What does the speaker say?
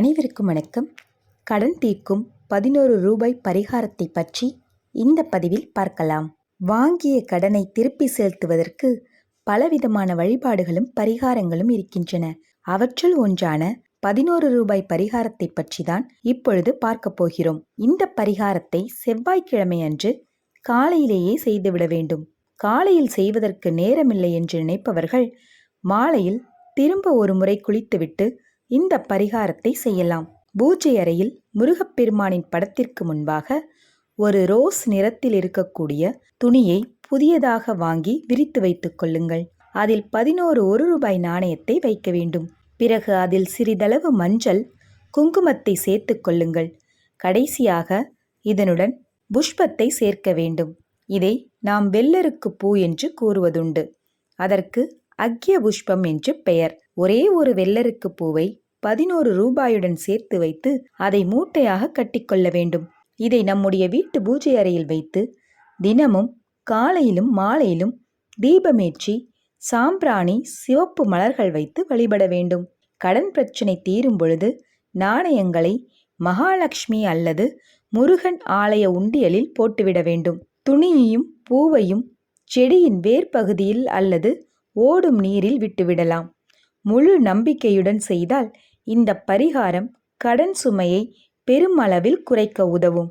அனைவருக்கும் வணக்கம். கடன் தீர்க்கும் 11 ரூபாய் பரிகாரத்தை பற்றி இந்த பதிவில் பார்க்கலாம். வாங்கிய கடனை திருப்பி செலுத்துவதற்கு பலவிதமான வழிபாடுகளும் பரிகாரங்களும் இருக்கின்றன. அவற்றுள் ஒன்றான 11 ரூபாய் பரிகாரத்தை பற்றி தான் இப்பொழுது பார்க்க போகிறோம். இந்த பரிகாரத்தை செவ்வாய்க்கிழமை அன்று காலையிலேயே செய்துவிட வேண்டும். காலையில் செய்வதற்கு நேரமில்லை என்று நினைப்பவர்கள் மாலையில் திரும்ப ஒரு முறை குளித்துவிட்டு இந்த பரிகாரத்தை செய்யலாம். பூஜை அறையில் முருகப்பெருமானின் படத்திற்கு முன்பாக ஒரு ரோஸ் நிறத்தில் இருக்கக்கூடிய துணியை புதியதாக வாங்கி விரித்து வைத்துக் கொள்ளுங்கள். அதில் 11 1 ரூபாய் நாணயத்தை வைக்க வேண்டும். பிறகு அதில் சிறிதளவு மஞ்சள் குங்குமத்தை சேர்த்து கொள்ளுங்கள். கடைசியாக இதனுடன் புஷ்பத்தை சேர்க்க வேண்டும். இதை நாம் வெள்ளருக்கு பூ என்று கூறுவதுண்டு. அதற்கு அக்ய புஷ்பம் என்று பெயர். ஒரே ஒரு வெள்ளருக்கு பூவை 11 ரூபாயுடன் சேர்த்து வைத்து அதை மூட்டையாக கட்டிக்கொள்ள வேண்டும். இதை நம்முடைய வீட்டு பூஜை அறையில் வைத்து தினமும் காலையிலும் மாலையிலும் தீபமேற்றி சாம்பிராணி சிவப்பு மலர்கள் வைத்து வழிபட வேண்டும். கடன் பிரச்சனை தீரும் பொழுது நாணயங்களை மகாலட்சுமி அல்லது முருகன் ஆலய உண்டியலில் போட்டுவிட வேண்டும். துணியையும் பூவையும் செடியின் வேர்பகுதியில் அல்லது ஓடும் நீரில் விட்டுவிடலாம். முழு நம்பிக்கையுடன் செய்தால் இந்த பரிகாரம் கடன் சுமையை பெருமளவில் குறைக்க உதவும்.